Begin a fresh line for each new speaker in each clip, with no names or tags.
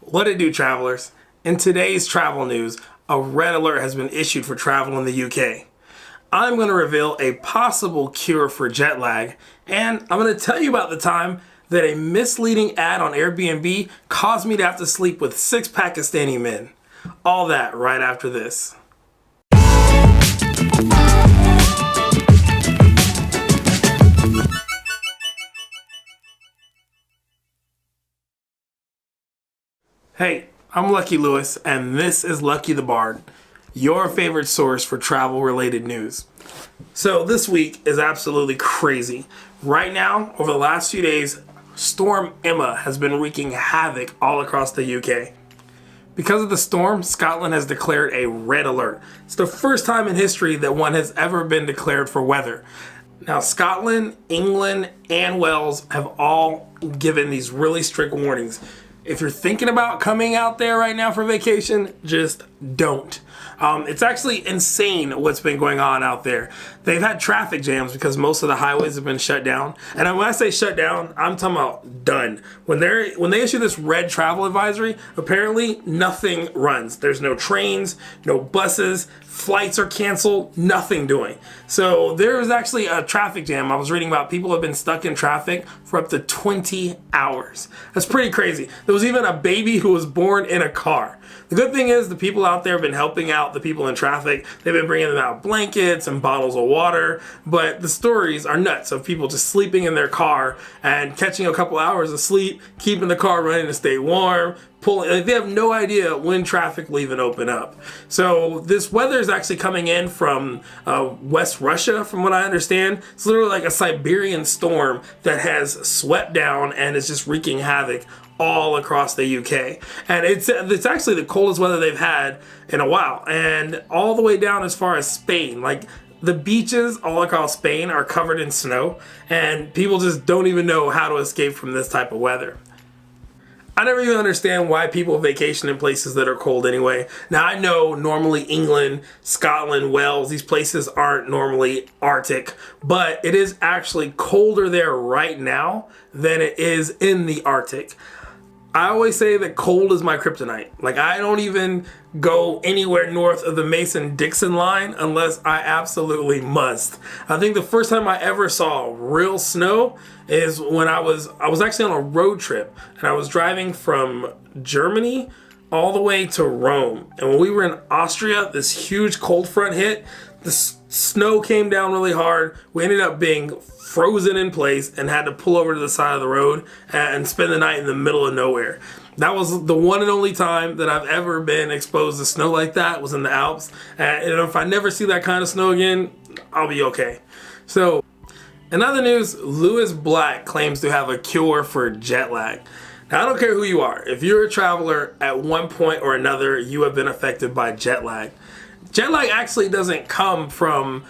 What it do, travelers? In today's travel news, a red alert has been issued for travel in the UK. I'm going to reveal a possible cure for jet lag, and I'm going to tell you about the time that a misleading ad on Airbnb caused me to have to sleep with 6 Pakistani men. All that right after this. Hey, I'm Lucky Lewis, and this is Lucky the Bard, your favorite source for travel-related news. So this week is absolutely crazy. Right now, over the last few days, Storm Emma has been wreaking havoc all across the UK. Because of the storm, Scotland has declared a red alert. It's the first time in history that one has ever been declared for weather. Now, Scotland, England, and Wales have all given these really strict warnings. If you're thinking about coming out there right now for vacation, just don't. It's actually insane what's been going on out there. They've had traffic jams because most of the highways have been shut down. And when I say shut down, I'm talking about done. When they issue this red travel advisory, apparently nothing runs. There's no trains, no buses, flights are canceled, nothing doing. So there was actually a traffic jam. I was reading about people have been stuck in traffic for up to 20 hours. That's pretty crazy. There was even a baby who was born in a car. The good thing is the people out there have been helping out the people in traffic. They've been bringing them out blankets and bottles of water, but the stories are nuts of people just sleeping in their car and catching a couple hours of sleep, keeping the car running to stay warm, they have no idea when traffic will even open up. So this weather is actually coming in from West Russia, from what I understand. It's literally like a Siberian storm that has swept down and is just wreaking havoc all across the UK. And it's actually the coldest weather they've had in a while. And all the way down as far as Spain, like the beaches all across Spain are covered in snow, and people just don't even know how to escape from this type of weather. I never even understand why people vacation in places that are cold anyway. Now, I know normally England, Scotland, Wales, these places aren't normally Arctic, but it is actually colder there right now than it is in the Arctic. I always say that cold is my kryptonite. Like, I don't even go anywhere north of the Mason-Dixon line unless I absolutely must. I think the first time I ever saw real snow is when I was actually on a road trip, and I was driving from Germany all the way to Rome. And when we were in Austria, this huge cold front hit. The snow came down really hard. We ended up being frozen in place and had to pull over to the side of the road and spend the night in the middle of nowhere. That was the one and only time that I've ever been exposed to snow like that, was in the Alps. And if I never see that kind of snow again, I'll be okay. So, in other news, Lewis Black claims to have a cure for jet lag. Now, I don't care who you are. If you're a traveler, at one point or another, you have been affected by jet lag. Jet lag actually doesn't come from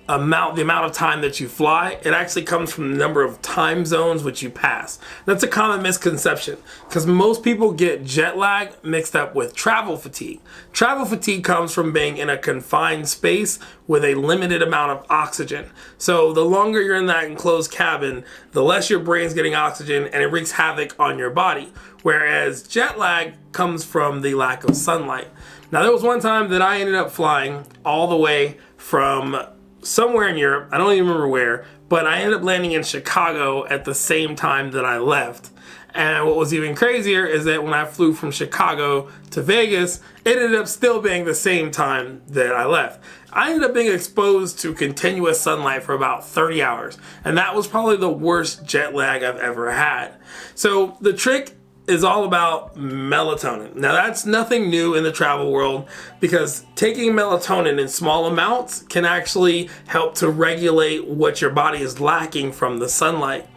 the amount of time that you fly. It actually comes from the number of time zones which you pass. That's a common misconception because most people get jet lag mixed up with travel fatigue. Travel fatigue comes from being in a confined space with a limited amount of oxygen. So the longer you're in that enclosed cabin, the less your brain's getting oxygen, and it wreaks havoc on your body. Whereas jet lag comes from the lack of sunlight. Now, there was one time that I ended up flying all the way from somewhere in Europe, I don't even remember where, but I ended up landing in Chicago at the same time that I left. And what was even crazier is that when I flew from Chicago to Vegas, it ended up still being the same time that I left. I ended up being exposed to continuous sunlight for about 30 hours, and that was probably the worst jet lag I've ever had. So the trick is all about melatonin. Now, that's nothing new in the travel world because taking melatonin in small amounts can actually help to regulate what your body is lacking from the sunlight.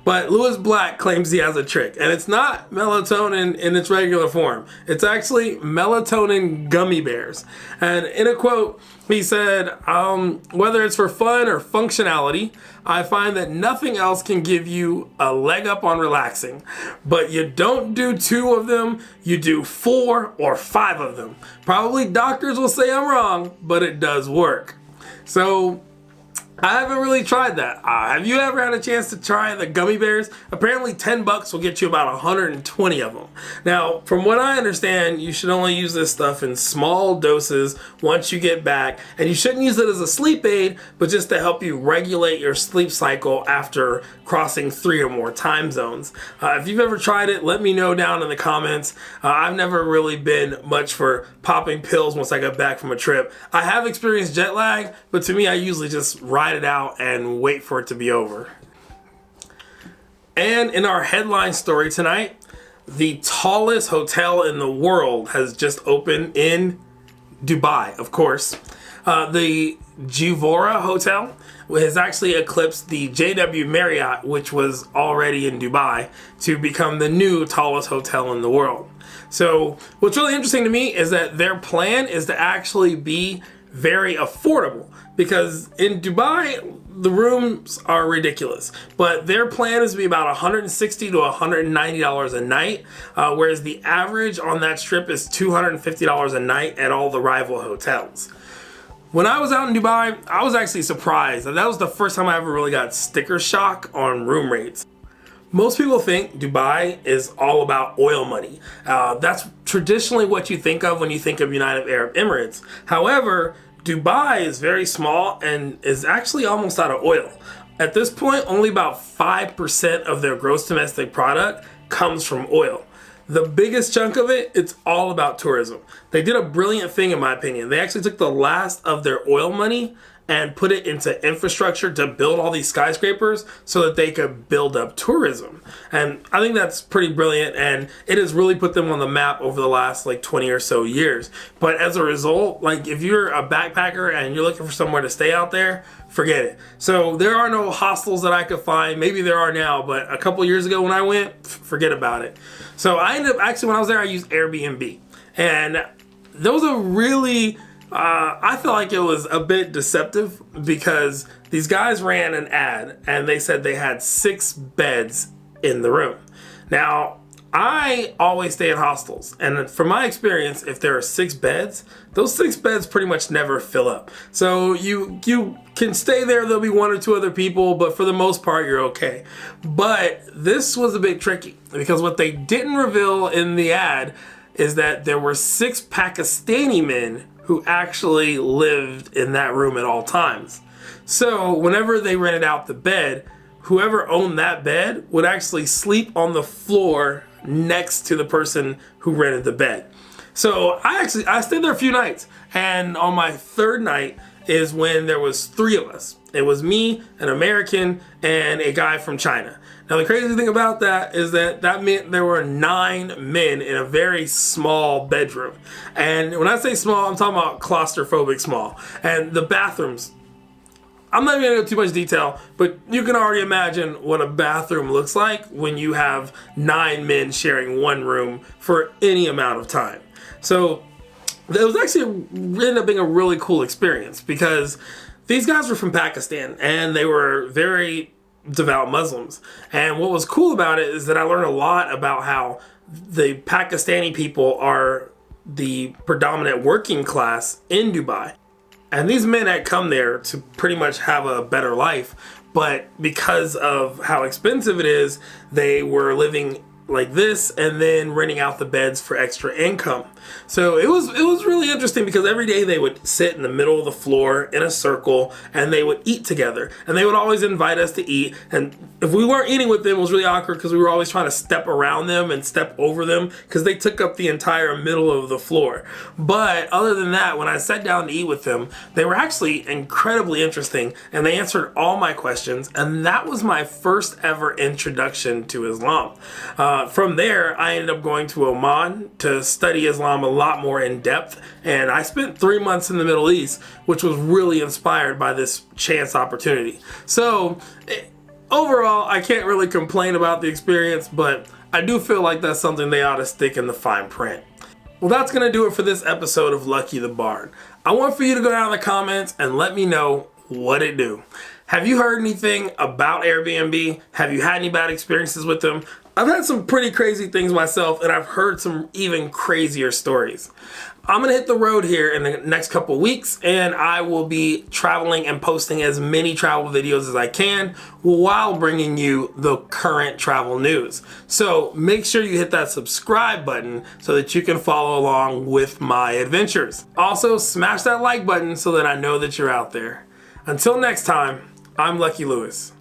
But Lewis Black claims he has a trick, and it's not melatonin in its regular form. It's actually melatonin gummy bears. And in a quote, he said, whether it's for fun or functionality, I find that nothing else can give you a leg up on relaxing. But you don't do 2 of them, you do 4 or 5 of them. Probably doctors will say I'm wrong, but it does work. So I haven't really tried that. Have you ever had a chance to try the gummy bears? Apparently 10 bucks will get you about 120 of them. Now, from what I understand, you should only use this stuff in small doses once you get back, and you shouldn't use it as a sleep aid, but just to help you regulate your sleep cycle after crossing 3 or more time zones. If you've ever tried it, let me know down in the comments. I've never really been much for popping pills once I got back from a trip. I have experienced jet lag, but to me, I usually just ride it out and wait for it to be over. And in our headline story tonight, the tallest hotel in the world has just opened in Dubai, of course. The Juvora Hotel has actually eclipsed the JW Marriott, which was already in Dubai, to become the new tallest hotel in the world. So what's really interesting to me is that their plan is to actually be very affordable, because in Dubai the rooms are ridiculous, but their plan is to be about $160 to $190 a night, whereas the average on that strip is $250 a night at all the rival hotels. When I was out in Dubai, I was actually surprised. That was the first time I ever really got sticker shock on room rates. Most people think Dubai is all about oil money. That's traditionally what you think of when you think of United Arab Emirates. However, Dubai is very small and is actually almost out of oil. At this point, only about 5% of their gross domestic product comes from oil. The biggest chunk of it, it's all about tourism. They did a brilliant thing in my opinion. They actually took the last of their oil money and put it into infrastructure to build all these skyscrapers so that they could build up tourism. And I think that's pretty brilliant, and it has really put them on the map over the last 20 or so years. But as a result, if you're a backpacker and you're looking for somewhere to stay out there, forget it. So there are no hostels that I could find. Maybe there are now, but a couple years ago when I went, forget about it. So I ended up, actually when I was there, I used Air BnB. And those are really, I feel like it was a bit deceptive, because these guys ran an ad and they said they had 6 beds in the room. Now, I always stay in hostels, and from my experience, if there are 6 beds, those 6 beds pretty much never fill up. So you can stay there, there'll be 1 or 2 other people, but for the most part, you're okay. But this was a bit tricky, because what they didn't reveal in the ad is that there were 6 Pakistani men who actually lived in that room at all times. So whenever they rented out the bed, whoever owned that bed would actually sleep on the floor next to the person who rented the bed. So I stayed there a few nights, and on my 3rd night is when there was 3 of us. It was me, an American, and a guy from China. Now the crazy thing about that is that meant there were 9 men in a very small bedroom. And when I say small, I'm talking about claustrophobic small. And the bathrooms, I'm not even gonna go too much detail, but you can already imagine what a bathroom looks like when you have 9 men sharing one room for any amount of time. So it was actually ended up being a really cool experience, because these guys were from Pakistan and they were very devout Muslims. And what was cool about it is that I learned a lot about how the Pakistani people are the predominant working class in Dubai. And these men had come there to pretty much have a better life, but because of how expensive it is, they were living like this and then renting out the beds for extra income. So it was really interesting, because every day they would sit in the middle of the floor in a circle and they would eat together, and they would always invite us to eat. And if we weren't eating with them, it was really awkward, because we were always trying to step around them and step over them, because they took up the entire middle of the floor. But other than that, when I sat down to eat with them, they were actually incredibly interesting, and they answered all my questions, and that was my first ever introduction to Islam. From there, I ended up going to Oman to study Islam a lot more in depth, and I spent 3 months in the Middle East, which was really inspired by this chance opportunity. So overall, I can't really complain about the experience, but I do feel like that's something they ought to stick in the fine print. Well, that's going to do it for this episode of Lucky the Bard. I want for you to go down in the comments and let me know what it do. Have you heard anything about Airbnb? Have you had any bad experiences with them? I've had some pretty crazy things myself, and I've heard some even crazier stories. I'm gonna hit the road here in the next couple weeks, and I will be traveling and posting as many travel videos as I can while bringing you the current travel news. So make sure you hit that subscribe button so that you can follow along with my adventures. Also, smash that like button so that I know that you're out there. Until next time, I'm Lucky Lewis.